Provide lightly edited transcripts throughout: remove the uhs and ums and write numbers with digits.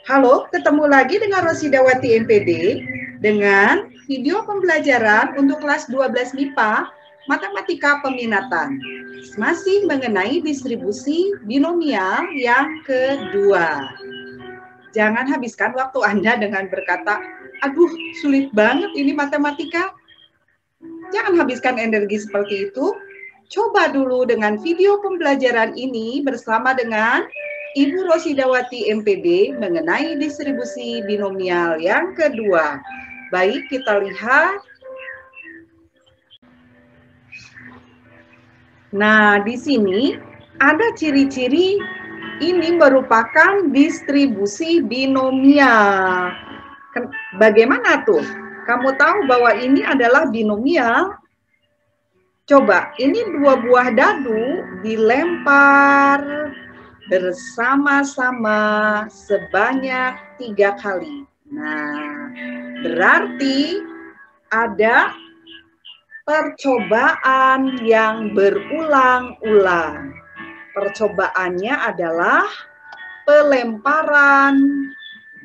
Halo, ketemu lagi dengan Rosidawati MPD dengan video pembelajaran untuk kelas 12 MIPA Matematika Peminatan. Masih mengenai distribusi binomial yang kedua. Jangan habiskan waktu Anda dengan berkata, aduh sulit banget ini matematika. Jangan habiskan energi seperti itu. Coba dulu dengan video pembelajaran ini bersama dengan Ibu Rosidawati MPD mengenai distribusi binomial yang kedua. Baik, kita lihat. Nah, di sini ada ciri-ciri ini merupakan distribusi binomial. Bagaimana tuh? Kamu tahu bahwa ini adalah binomial? Coba, ini dua buah dadu dilempar bersama-sama sebanyak 3 kali. Nah, berarti ada percobaan yang berulang-ulang. Percobaannya adalah pelemparan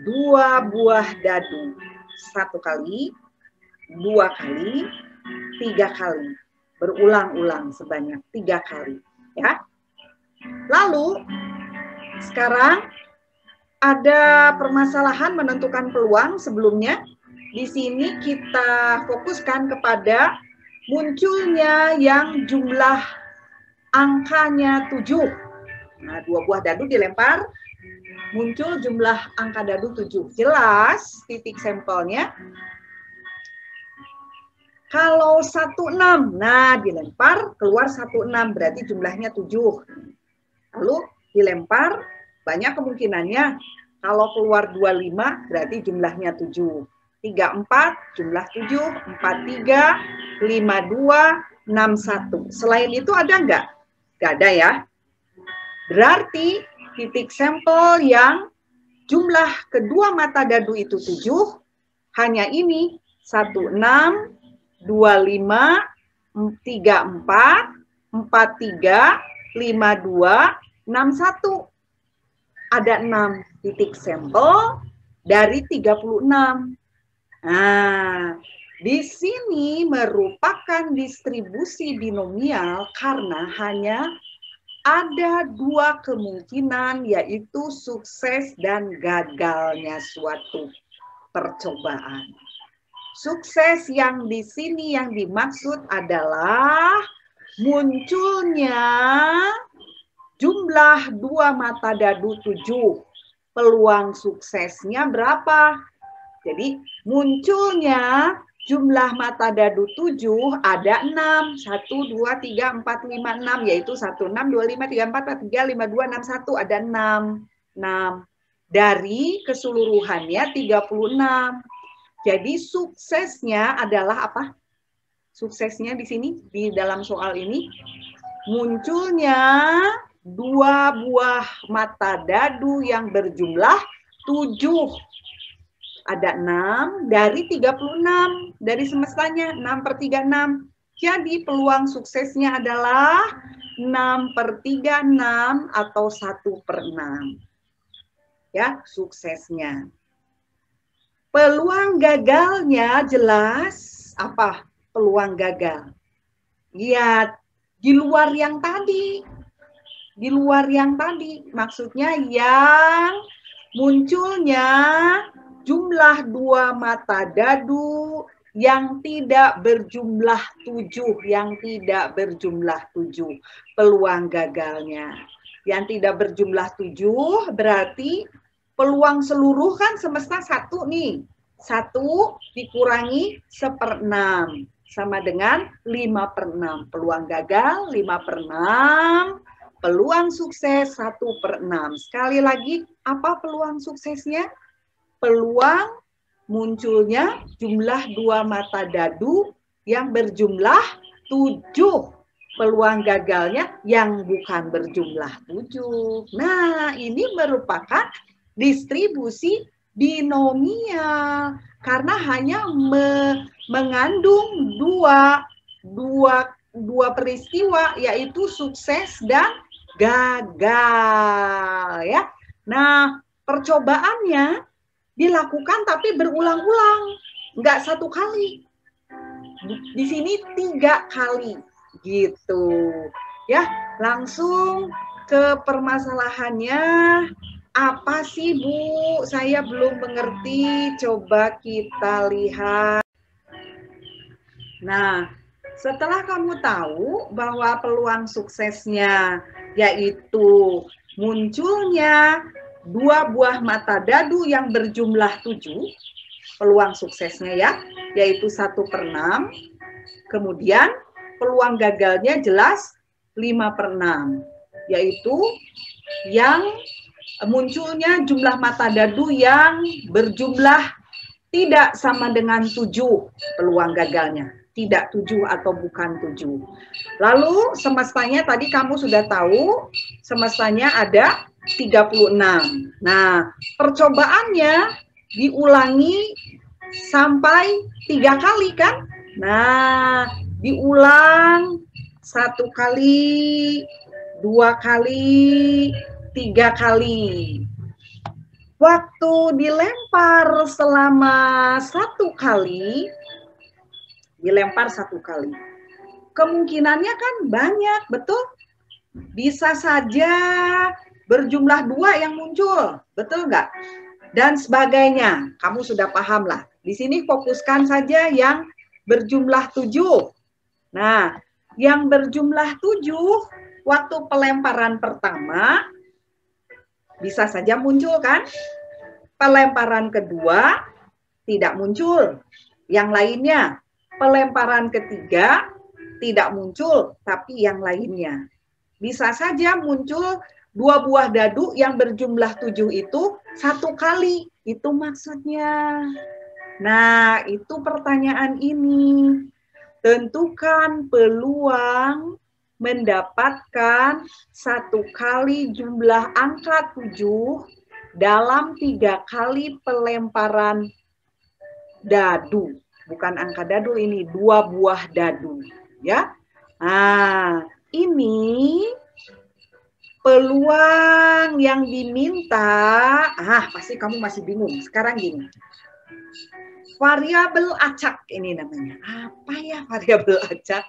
2 buah dadu. 1 kali, 2 kali, 3 kali. Berulang-ulang sebanyak 3 kali. Ya. Lalu, sekarang ada permasalahan menentukan peluang sebelumnya. Di sini kita fokuskan kepada munculnya yang jumlah angkanya 7. Nah, 2 buah dadu dilempar, muncul jumlah angka dadu 7. Jelas titik sampelnya. Kalau 16, nah dilempar keluar 16, berarti jumlahnya 7. Lalu dilempar, banyak kemungkinannya. Kalau keluar 25, berarti jumlahnya 7. 34, jumlah 7. 43, 52, 61. Selain itu ada nggak? Nggak ada ya. Berarti titik sampel yang jumlah kedua mata dadu itu 7, hanya ini. 16, 25, 34, 43, 52, 61. Ada 6 titik sampel dari 36. Nah, di sini merupakan distribusi binomial karena hanya ada 2 kemungkinan, yaitu sukses dan gagalnya suatu percobaan. Sukses yang di sini yang dimaksud adalah munculnya jumlah 2 mata dadu 7. Peluang suksesnya berapa? Jadi munculnya jumlah mata dadu 7 ada 6. 1, 2, 3, 4, 5, 6. Yaitu 1, 6, 2, 5, 3, 4, 3, 5, 2, 6, 1. Ada 6. 6. Dari keseluruhannya 36. Jadi suksesnya adalah apa? Suksesnya di sini, di dalam soal ini, munculnya 2 buah mata dadu yang berjumlah 7. Ada 6 dari 36, dari semestanya 6 per 3, 6. Jadi peluang suksesnya adalah 6 per 3, 6 atau 1 per 6. Ya, suksesnya. Peluang gagalnya jelas apa? Peluang gagal. Ya, di luar yang tadi. Di luar yang tadi. Maksudnya yang munculnya jumlah 2 mata dadu yang tidak berjumlah 7. Yang tidak berjumlah 7. Peluang gagalnya. Yang tidak berjumlah 7 berarti peluang seluruh kan semesta 1 nih. 1 dikurangi 1/6. Sama dengan 5 per 6. Peluang gagal 5 per 6. Peluang sukses 1 per 6. Sekali lagi, apa peluang suksesnya? Peluang munculnya jumlah 2 mata dadu yang berjumlah 7. Peluang gagalnya yang bukan berjumlah 7. Nah, ini merupakan distribusi binomial karena hanya mengandung dua peristiwa, yaitu sukses dan gagal, ya. Nah, percobaannya dilakukan tapi berulang-ulang, nggak satu kali. Di sini 3 kali, gitu. Ya, langsung ke permasalahannya. Apa sih, Bu? Saya belum mengerti. Coba kita lihat. Nah, setelah kamu tahu bahwa peluang suksesnya yaitu munculnya 2 buah mata dadu yang berjumlah 7, peluang suksesnya ya, yaitu 1/6. Kemudian peluang gagalnya jelas 5/6, yaitu yang munculnya jumlah mata dadu yang berjumlah tidak sama dengan 7 peluang gagalnya. Tidak 7 atau bukan 7. Lalu semestanya tadi kamu sudah tahu, semestanya ada 36. Nah, percobaannya diulangi sampai 3 kali kan? Nah, diulang 1 kali, 2 kali, 3 kali. Waktu dilempar selama 1 kali, dilempar 1 kali. Kemungkinannya kan banyak, betul? Bisa saja berjumlah 2 yang muncul, betul nggak? Dan sebagainya, kamu sudah paham lah. Di sini fokuskan saja yang berjumlah 7. Nah, yang berjumlah 7, waktu pelemparan pertama, bisa saja muncul kan? Pelemparan kedua, tidak muncul. Yang lainnya, pelemparan ketiga, tidak muncul, tapi yang lainnya. Bisa saja muncul 2 buah dadu yang berjumlah 7 itu 1 kali. Itu maksudnya. Nah, itu pertanyaan ini. Tentukan peluang mendapatkan 1 kali jumlah angka 7 dalam 3 kali pelemparan dadu. Bukan angka dadu ini, 2 buah dadu. Ya. Nah, ini peluang yang diminta, pasti kamu masih bingung. Sekarang gini, variabel acak ini namanya. Apa ya variabel acak?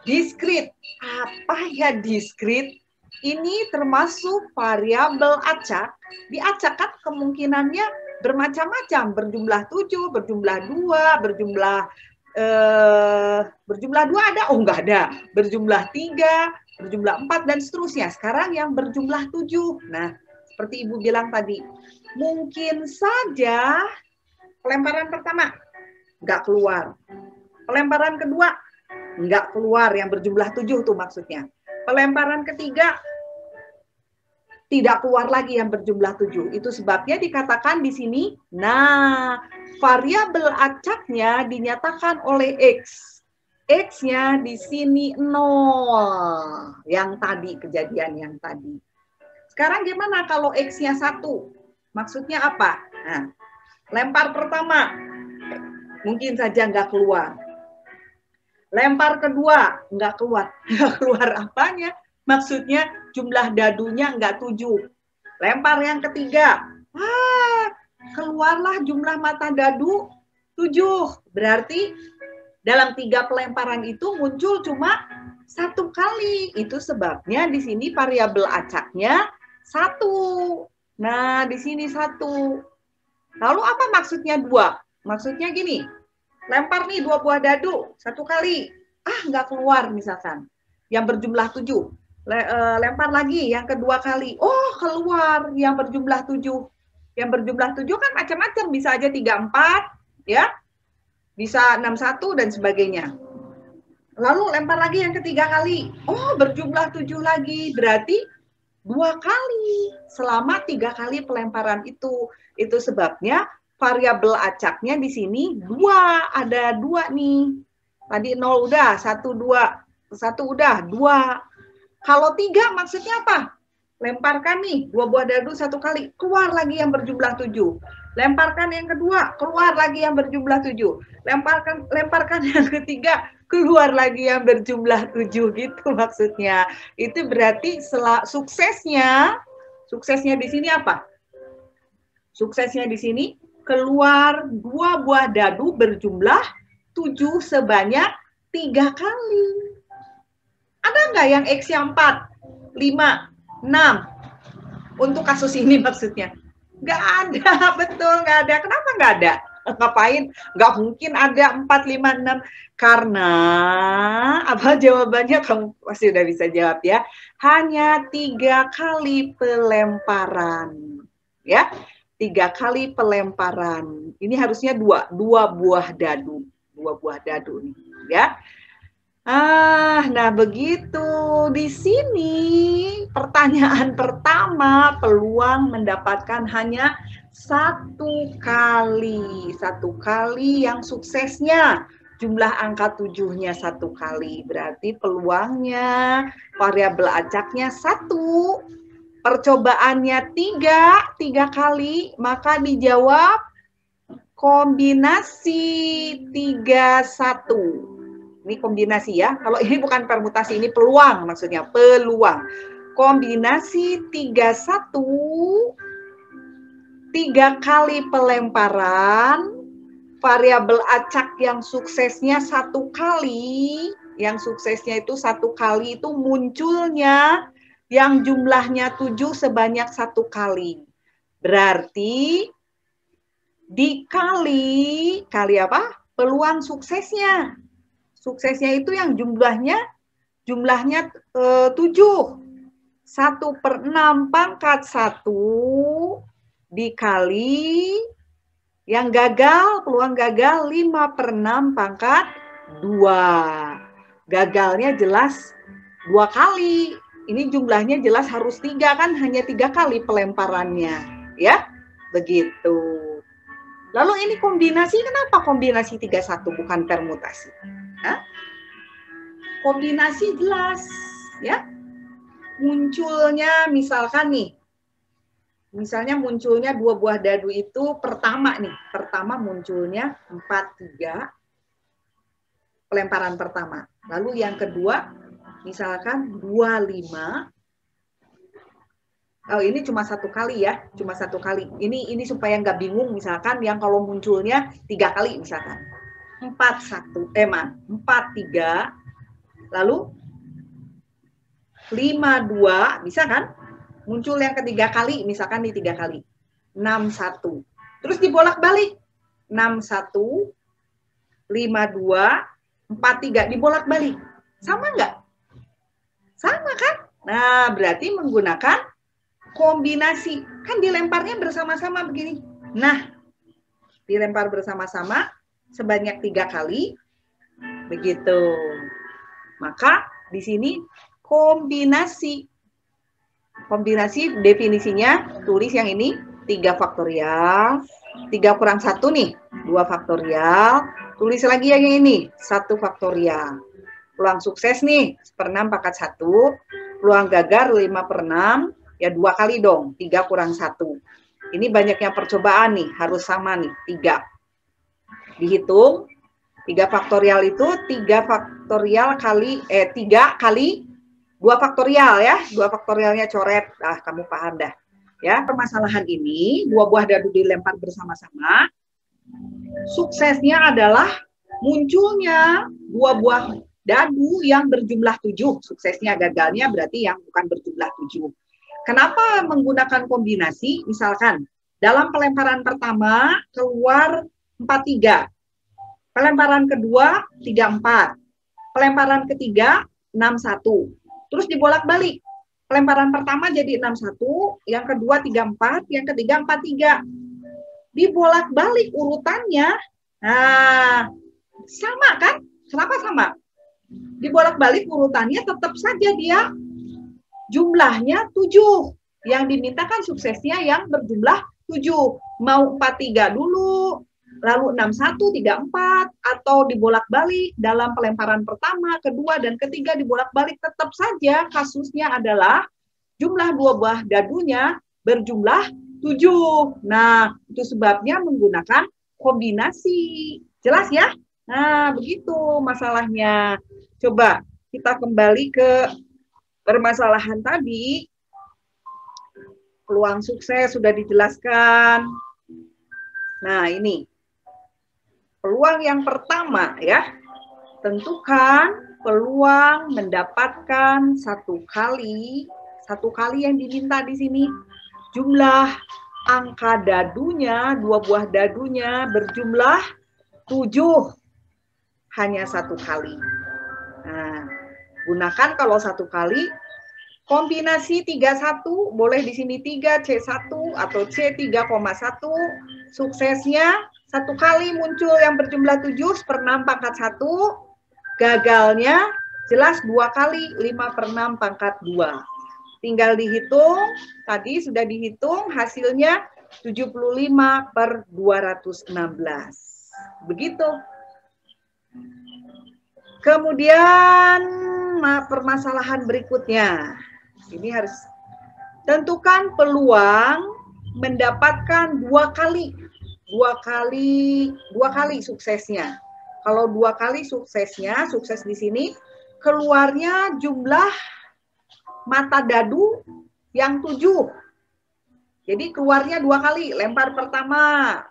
Diskrit. Apa ya diskrit? Ini termasuk variabel acak. Diacak kan kemungkinannya bermacam-macam. Berjumlah 7, berjumlah 2, berjumlah 2 ada? Oh, enggak ada. Berjumlah 3, berjumlah 4, dan seterusnya. Sekarang yang berjumlah 7. Nah, seperti Ibu bilang tadi, mungkin saja pelemparan pertama nggak keluar. Pelemparan kedua nggak keluar, yang berjumlah 7 tuh maksudnya. Pelemparan ketiga tidak keluar lagi yang berjumlah 7. Itu sebabnya dikatakan di sini, nah, variabel acaknya dinyatakan oleh X. X-nya di sini 0. Yang tadi, kejadian yang tadi. Sekarang gimana kalau X-nya 1? Maksudnya apa? Nah, lempar pertama, mungkin saja nggak keluar. Lempar kedua, nggak keluar. Nggak keluar apanya? Maksudnya jumlah dadunya nggak 7. Lempar yang ketiga, keluarlah jumlah mata dadu 7. Berarti dalam 3 pelemparan itu muncul cuma 1 kali. Itu sebabnya di sini variabel acaknya 1. Nah, di sini 1. Lalu apa maksudnya 2? Maksudnya gini, lempar nih 2 buah dadu 1 kali. Nggak keluar misalkan. Yang berjumlah 7. Lempar lagi yang kedua kali. Oh, keluar yang berjumlah 7. Yang berjumlah 7 kan macam-macam. Bisa aja 34, ya. Bisa 61 dan sebagainya. Lalu lempar lagi yang ketiga kali. Oh, berjumlah 7 lagi. Berarti 2 kali selama 3 kali pelemparan itu. Itu sebabnya variabel acaknya di sini 2. Ada 2 nih. Tadi 0 udah, 1, 2. 1 udah, 2. Kalau 3 maksudnya apa? Lemparkan nih 2 buah dadu 1 kali, keluar lagi yang berjumlah 7. Lemparkan yang kedua, keluar lagi yang berjumlah 7. Lemparkan yang ketiga, keluar lagi yang berjumlah 7, gitu maksudnya. Itu berarti suksesnya di sini apa? Suksesnya di sini keluar 2 buah dadu berjumlah 7 sebanyak 3 kali. Ada nggak yang X-nya 4, 5, 6? Untuk kasus ini maksudnya. Nggak ada, betul nggak ada. Kenapa nggak ada? Ngapain? Nggak mungkin ada 4, 5, 6. Karena apa jawabannya? Kamu pasti udah bisa jawab ya. Hanya 3 kali pelemparan. Ya, 3 kali pelemparan. Ini harusnya 2 buah dadu. 2 buah dadu nih, ya. Nah begitu. Di sini pertanyaan pertama, peluang mendapatkan hanya 1 kali. 1 kali yang suksesnya jumlah angka 7-nya 1 kali. Berarti peluangnya variabel acaknya 1. Percobaannya 3 kali, maka dijawab kombinasi 31. Ini kombinasi ya. Kalau ini bukan permutasi, ini peluang maksudnya, peluang. Kombinasi 31, 3 kali pelemparan, variabel acak yang suksesnya 1 kali, yang suksesnya itu 1 kali itu munculnya yang jumlahnya 7 sebanyak 1 kali. Berarti dikali, kali apa? Peluang suksesnya. Suksesnya itu yang jumlahnya 7. 1/6 pangkat 1 dikali yang gagal, peluang gagal 5/6 pangkat 2. Gagalnya jelas 2 kali. Ini jumlahnya jelas harus 3 kan, hanya 3 kali pelemparannya. Ya, begitu. Lalu ini kombinasi, kenapa kombinasi 31 bukan permutasi? Hah? Kombinasi jelas, ya. Munculnya misalkan nih, misalnya munculnya 2 buah dadu itu pertama nih, pertama munculnya 4-3, pelemparan pertama. Lalu yang kedua, misalkan 2-5. Oh, ini cuma 1 kali ya, cuma 1 kali. Ini supaya nggak bingung, misalkan yang kalau munculnya 3 kali misalkan. 4-3, lalu 5-2, bisa kan? Muncul yang ketiga kali, misalkan di 3 kali. 6-1. Terus dibolak-balik. 6-1, 5-2, 4-3. Dibolak-balik. Sama nggak? Sama kan? Nah, berarti menggunakan kombinasi. Kan dilemparnya bersama-sama begini. Nah, dilempar bersama-sama sebanyak 3 kali. Begitu. Maka di sini kombinasi. Kombinasi definisinya, tulis yang ini 3 faktorial. 3 kurang 1 nih, 2 faktorial. Tulis lagi yang ini, 1 faktorial. Peluang sukses nih, 1/6 pangkat 1. Peluang gagal 5/6, ya 2 kali dong, 3 kurang 1. Ini banyaknya percobaan nih, harus sama nih, 3. Dihitung, 3 faktorial itu 3 faktorial kali, 3 kali 2 faktorial ya. 2 faktorialnya coret, kamu paham dah. Ya, permasalahan ini, 2 buah dadu dilempar bersama-sama. Suksesnya adalah munculnya 2 buah dadu yang berjumlah 7. Suksesnya, gagalnya berarti yang bukan berjumlah 7. Kenapa menggunakan kombinasi? Misalkan, dalam pelemparan pertama keluar 4-3. Pelemparan kedua 3-4. Pelemparan ketiga 6-1. Terus dibolak-balik. Pelemparan pertama jadi 6-1, yang kedua 3-4, yang ketiga 4-3. Dibolak-balik urutannya. Nah, sama kan? Kenapa sama? Dibolak-balik urutannya tetap saja dia jumlahnya 7. Yang diminta kan suksesnya yang berjumlah 7. Mau 4-3 dulu, lalu 6-1, 3-4, atau dibolak-balik dalam pelemparan pertama, kedua, dan ketiga dibolak-balik, tetap saja kasusnya adalah jumlah 2 buah dadunya berjumlah 7. Nah, itu sebabnya menggunakan kombinasi. Jelas ya? Nah, begitu masalahnya. Coba kita kembali ke permasalahan tadi. Peluang sukses sudah dijelaskan. Nah, ini peluang yang pertama ya. Tentukan peluang mendapatkan satu kali yang diminta di sini. Jumlah angka dadunya, 2 buah dadunya berjumlah 7. Hanya satu kali. Nah, gunakan kalau satu kali. Kombinasi 31, boleh di sini 3, C1 atau C3,1. Suksesnya satu kali muncul yang berjumlah 7, 1/6 pangkat 1. Gagalnya jelas 2 kali, 5/6 pangkat 2. Tinggal dihitung, tadi sudah dihitung hasilnya 75/216. Begitu. Kemudian permasalahan berikutnya. Ini harus tentukan peluang mendapatkan 2 kali suksesnya. Kalau 2 kali suksesnya, sukses di sini, keluarnya jumlah mata dadu yang 7. Jadi keluarnya 2 kali. Lempar pertama,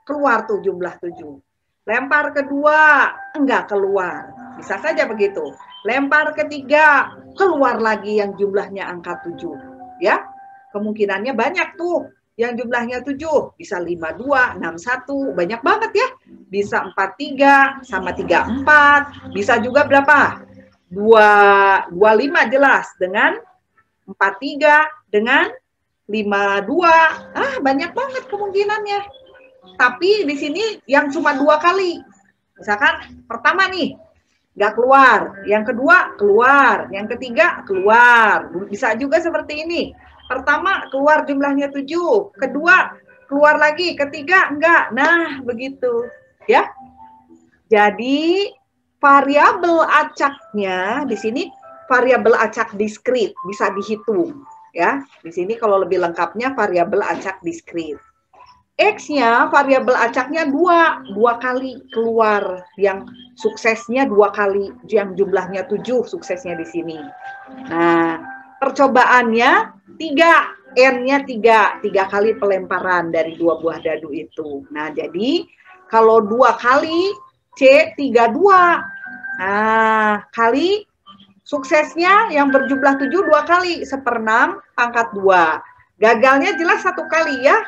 keluar tuh jumlah 7. Lempar kedua, enggak keluar. Bisa saja begitu. Lempar ketiga, keluar lagi yang jumlahnya angka 7. Ya, kemungkinannya banyak tuh. Yang jumlahnya 7, bisa 52, 61, banyak banget ya. Bisa 43 sama 34, bisa juga berapa? 25 jelas, dengan 43, dengan 52. Banyak banget kemungkinannya. Tapi di sini yang cuma 2 kali. Misalkan pertama nih, nggak keluar. Yang kedua, keluar. Yang ketiga, keluar. Bisa juga seperti ini. Pertama, keluar jumlahnya 7. Kedua, keluar lagi. Ketiga, enggak. Nah, begitu. Ya. Jadi, variabel acaknya, di sini variabel acak diskrit. Bisa dihitung. Ya. Di sini kalau lebih lengkapnya, variabel acak diskrit. X-nya, variabel acaknya 2 kali keluar, yang suksesnya 2 kali, yang jumlahnya 7 suksesnya di sini. Nah, percobaannya 3, N-nya 3 kali pelemparan dari 2 buah dadu itu. Nah, jadi kalau 2 kali C32. Nah, kali suksesnya yang berjumlah 7 2 kali, 1/6 pangkat 2. Gagalnya jelas 1 kali ya.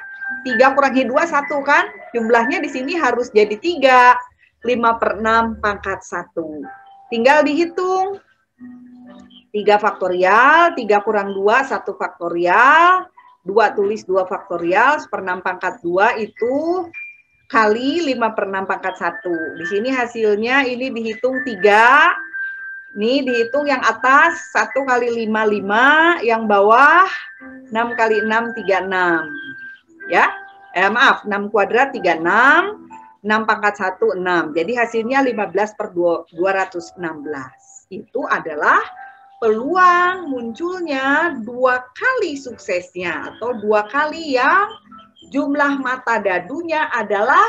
3 kurangi 2, 1 kan? Jumlahnya di sini harus jadi 3. 5/6 pangkat 1. Tinggal dihitung. 3 faktorial, 3 kurang 2, 1 faktorial. 2 tulis 2 faktorial, 1/6 pangkat 2 itu kali 5/6 pangkat 1. Di sini hasilnya ini dihitung 3. Nih dihitung yang atas 1 kali 5, 5. Yang bawah 6 kali 6, 36. Ya, maaf, 6 kuadrat 36, 6 pangkat 1, 6. Jadi hasilnya 15/216. Itu adalah peluang munculnya 2 kali suksesnya, atau 2 kali yang jumlah mata dadunya adalah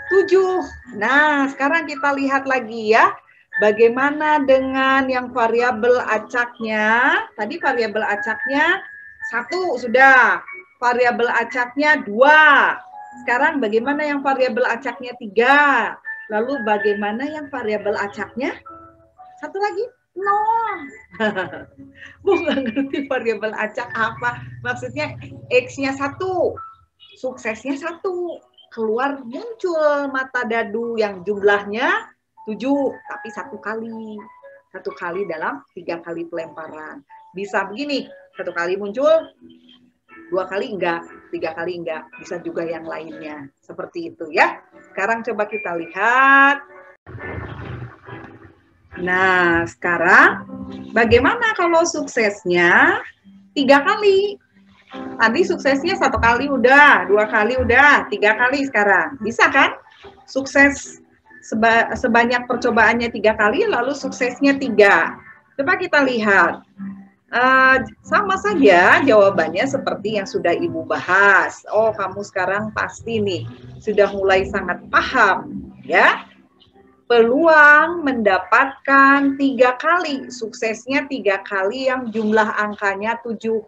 7. Nah, sekarang kita lihat lagi ya. Bagaimana dengan yang variabel acaknya? Tadi variabel acaknya 1 sudah. Variabel acaknya 2. Sekarang bagaimana yang variabel acaknya 3? Lalu bagaimana yang variabel acaknya? 1 lagi? 0. Bu nggak ngerti variabel acak apa. Maksudnya X-nya 1. Suksesnya 1. Keluar muncul mata dadu yang jumlahnya 7. Tapi 1 kali. 1 kali dalam 3 kali pelemparan. Bisa begini. 1 kali muncul, 2 kali enggak, 3 kali enggak, bisa juga yang lainnya. Seperti itu ya. Sekarang coba kita lihat. Nah, sekarang bagaimana kalau suksesnya 3 kali? Tadi suksesnya 1 kali udah, 2 kali udah, 3 kali sekarang. Bisa kan? Sukses sebanyak percobaannya 3 kali, lalu suksesnya 3. Coba kita lihat. Sama saja jawabannya seperti yang sudah Ibu bahas. Oh, kamu sekarang pasti nih sudah mulai sangat paham ya. Peluang mendapatkan 3 kali, suksesnya 3 kali yang jumlah angkanya 7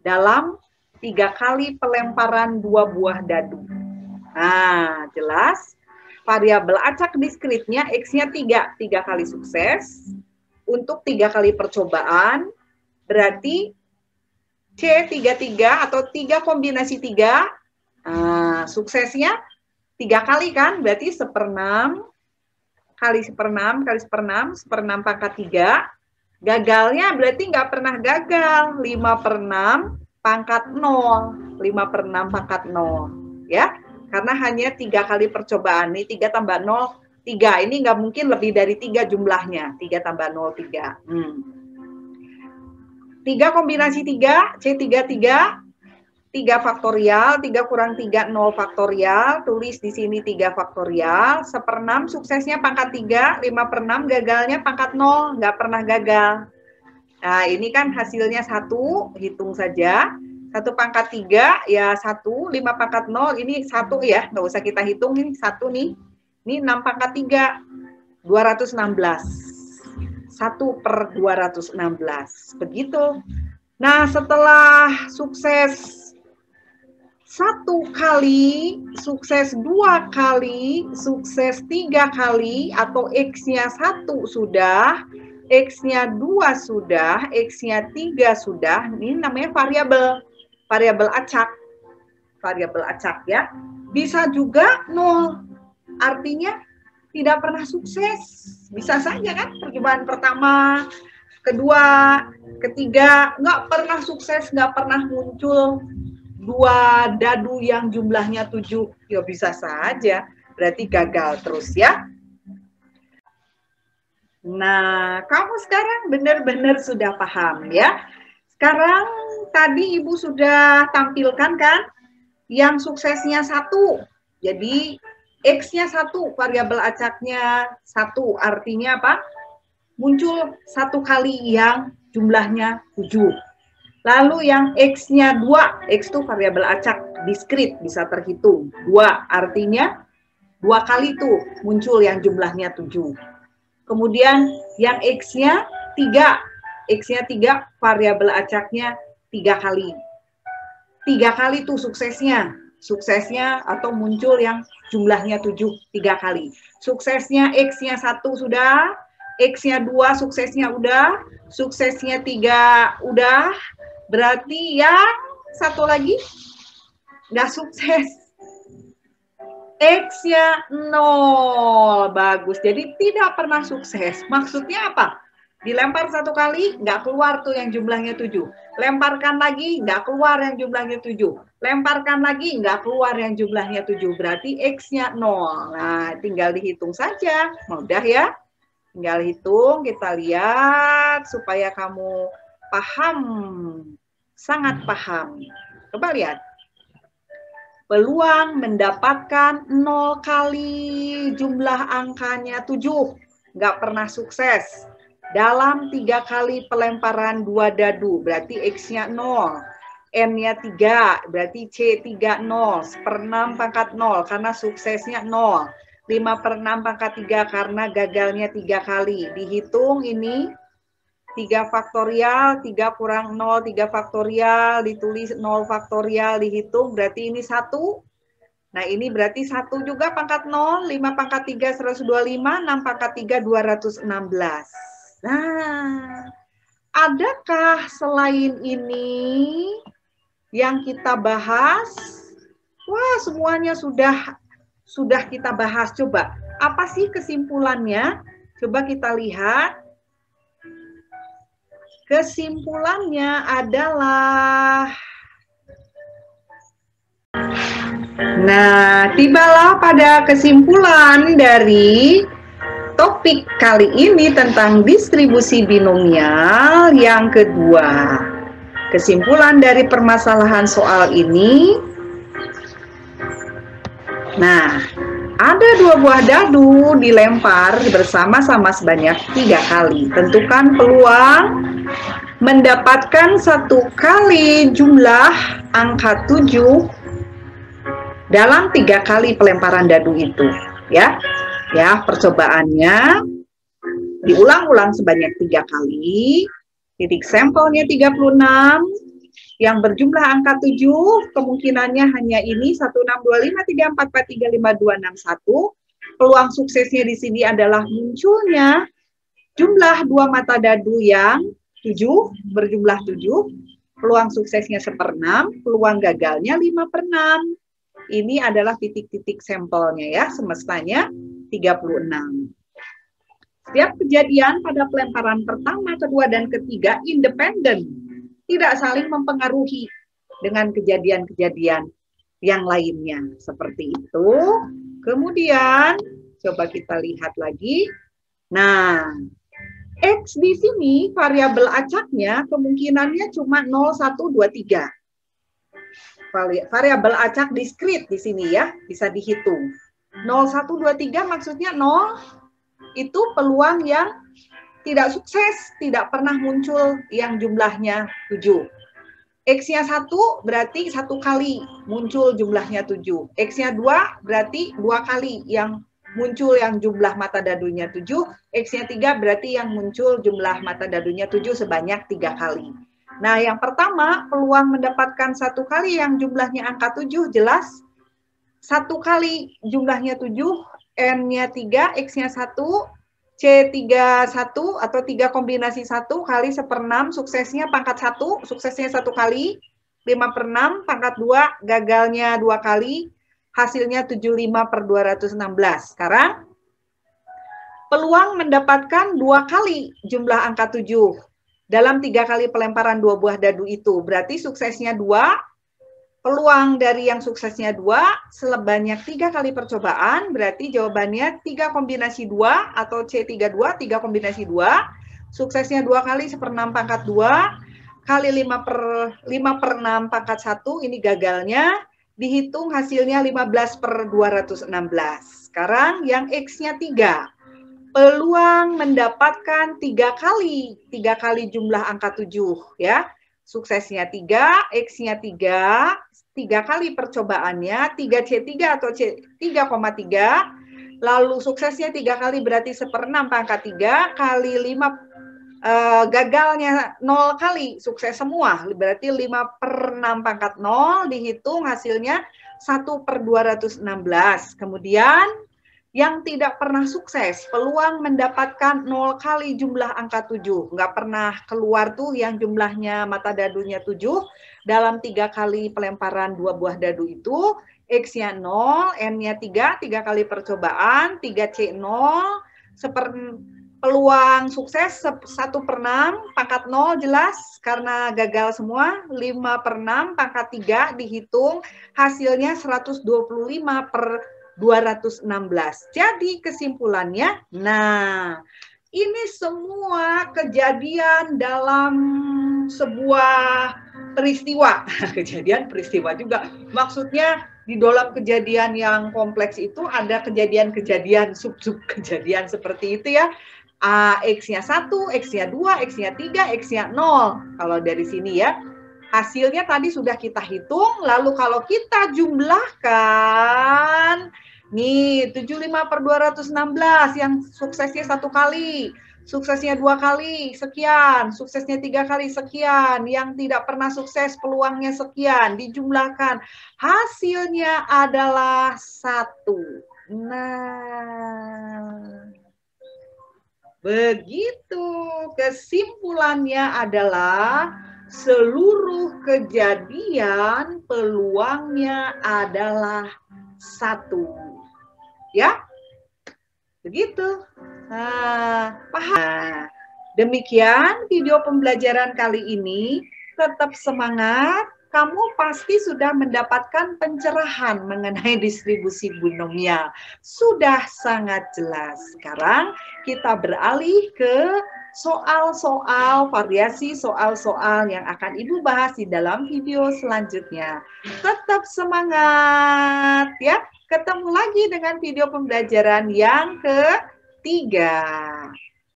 dalam 3 kali pelemparan 2 buah dadu. Nah, jelas. Variabel acak diskritnya X-nya 3. 3 kali sukses. Untuk 3 kali percobaan, berarti C33 atau 3 kombinasi 3, suksesnya 3 kali kan, berarti 1/6 kali 1/6 kali 1/6, 1/6 pangkat 3. Gagalnya berarti nggak pernah gagal, 5/6 pangkat 0, 5/6 pangkat 0, ya. Karena hanya 3 kali percobaan, ini 3 tambah 0, 3. Ini nggak mungkin lebih dari 3 jumlahnya, 3 tambah 0, 3. 3 kombinasi 3, C33, 3 faktorial, 3 kurang 3, 0 faktorial, tulis di sini 3 faktorial, 1/6 suksesnya pangkat 3, 5/6 gagalnya pangkat 0, nggak pernah gagal. Nah, ini kan hasilnya 1, hitung saja. 1 pangkat 3, ya 1, 5 pangkat 0, ini 1 ya, nggak usah kita hitung, ini 1 nih. Ini 6 pangkat 3, 216. 1/216, begitu. Nah, setelah sukses 1 kali, sukses 2 kali, sukses 3 kali, atau X-nya 1 sudah, X-nya 2 sudah, X-nya 3 sudah, ini namanya variabel acak. Variabel acak ya. Bisa juga 0, artinya tidak pernah sukses. Bisa saja kan, percobaan pertama, kedua, ketiga, nggak pernah sukses, nggak pernah muncul 2 dadu yang jumlahnya 7. Ya bisa saja, berarti gagal terus ya. Nah, kamu sekarang benar-benar sudah paham ya. Sekarang tadi Ibu sudah tampilkan kan, yang suksesnya 1. Jadi X-nya 1, variabel acaknya 1, artinya apa? Muncul 1 kali yang jumlahnya 7. Lalu yang X-nya 2, X itu variabel acak, diskrit, bisa terhitung. 2, artinya 2 kali tuh muncul yang jumlahnya 7. Kemudian yang X-nya 3, X-nya 3, variabel acaknya 3 kali. 3 kali tuh suksesnya atau muncul yang jumlahnya 7, 3 kali. Suksesnya X-nya 1 sudah, X-nya 2 suksesnya udah, suksesnya 3 udah, berarti yang satu lagi nggak sukses. X-nya 0, bagus. Jadi tidak pernah sukses. Maksudnya apa? Dilempar 1 kali, nggak keluar tuh yang jumlahnya 7. Lemparkan lagi, nggak keluar yang jumlahnya 7. Lemparkan lagi, nggak keluar yang jumlahnya 7. Berarti X-nya 0. Nah, tinggal dihitung saja. Mudah ya? Tinggal hitung, kita lihat supaya kamu paham. Sangat paham. Coba lihat. Peluang mendapatkan 0 kali jumlah angkanya 7. Nggak pernah sukses. Dalam 3 kali pelemparan 2 dadu, berarti X-nya 0. N-nya 3, berarti C3 0. 1/6 pangkat 0, karena suksesnya 0. 5/6 pangkat 3, karena gagalnya 3 kali. Dihitung ini, 3 faktorial, 3 kurang 0, 3 faktorial, ditulis 0 faktorial, dihitung, berarti ini 1. Nah, ini berarti 1 juga pangkat 0, 5 pangkat 3, 125, 6 pangkat 3, 216. Nah, adakah selain ini yang kita bahas? Wah, semuanya sudah kita bahas. Coba, apa sih kesimpulannya? Coba kita lihat. Kesimpulannya adalah, nah, tibalah pada kesimpulan dari topik kali ini tentang distribusi binomial yang kedua. Kesimpulan dari permasalahan soal ini, nah, ada 2 buah dadu dilempar bersama-sama sebanyak 3 kali. Tentukan peluang mendapatkan 1 kali jumlah angka 7 dalam 3 kali pelemparan dadu itu. Ya, percobaannya diulang-ulang sebanyak 3 kali. Titik sampelnya 36. Yang berjumlah angka 7, kemungkinannya hanya ini, 162534435261. Peluang suksesnya di sini adalah munculnya jumlah 2 mata dadu yang 7, berjumlah 7. Peluang suksesnya 1/6, peluang gagalnya 5/6. Ini adalah titik-titik sampelnya ya, semestanya 36. Setiap kejadian pada pelemparan pertama, kedua, dan ketiga independen, tidak saling mempengaruhi dengan kejadian-kejadian yang lainnya. Seperti itu. Kemudian, coba kita lihat lagi. Nah, X di sini, variabel acaknya kemungkinannya cuma 0, 1, 2, 3. Variabel acak diskrit di sini ya, bisa dihitung. 0, 1, 2, 3 maksudnya 0 itu peluang yang tidak sukses, tidak pernah muncul yang jumlahnya 7. X-nya 1 berarti 1 kali muncul jumlahnya 7. X-nya 2 berarti 2 kali yang muncul yang jumlah mata dadunya 7. X-nya 3 berarti yang muncul jumlah mata dadunya 7 sebanyak 3 kali. Nah, yang pertama, peluang mendapatkan 1 kali yang jumlahnya angka 7 jelas 1 kali jumlahnya 7, N-nya 3, X-nya 1, C31 atau 3 kombinasi 1 kali 1/6, suksesnya pangkat 1, suksesnya 1 kali, 5/6, pangkat 2, gagalnya 2 kali, hasilnya 75/216. Sekarang, peluang mendapatkan 2 kali jumlah angka 7 dalam 3 kali pelemparan 2 buah dadu itu. Berarti suksesnya 2, peluang dari yang suksesnya 2 sebanyak 3 kali percobaan, berarti jawabannya 3 kombinasi 2 atau C32, 3 kombinasi 2, suksesnya 2 kali 1/6 pangkat 2, kali 5/6 pangkat 1, ini gagalnya, dihitung hasilnya 15/216. Sekarang yang X-nya 3, peluang mendapatkan 3 kali jumlah angka 7 ya. Suksesnya 3, X-nya 3, 3 kali percobaannya, 3C3 atau C3,3, lalu suksesnya 3 kali berarti 1/6 pangkat 3, kali 5, gagalnya 0 kali, sukses semua, berarti 5/6 pangkat 0, dihitung hasilnya 1/216. Kemudian, yang tidak pernah sukses, peluang mendapatkan 0 kali jumlah angka 7. Nggak pernah keluar tuh yang jumlahnya mata dadunya 7 dalam 3 kali pelemparan 2 buah dadu itu. X-nya 0, N-nya 3, 3 kali percobaan, 3C0, peluang sukses 1/6, pangkat 0 jelas karena gagal semua, 5/6, pangkat 3 dihitung, hasilnya 125/216. Jadi kesimpulannya, nah ini semua kejadian dalam sebuah peristiwa. Kejadian peristiwa juga. Maksudnya di dalam kejadian yang kompleks itu ada kejadian-kejadian, sub-sub kejadian seperti itu ya. X-nya 1, X-nya 2, X-nya 3, X-nya 0. Kalau dari sini ya. Hasilnya tadi sudah kita hitung, lalu kalau kita jumlahkan, nih 75/216 yang suksesnya 1 kali, suksesnya 2 kali, sekian, suksesnya 3 kali, sekian, yang tidak pernah sukses peluangnya sekian, dijumlahkan, hasilnya adalah 1. Nah, begitu, kesimpulannya adalah seluruh kejadian peluangnya adalah 1. Ya, begitu. Nah, paham. Demikian video pembelajaran kali ini. Tetap semangat. Kamu pasti sudah mendapatkan pencerahan mengenai distribusi binomial. Sudah sangat jelas. Sekarang kita beralih ke soal-soal, variasi soal-soal yang akan Ibu bahas di dalam video selanjutnya. Tetap semangat ya. Ketemu lagi dengan video pembelajaran yang ketiga.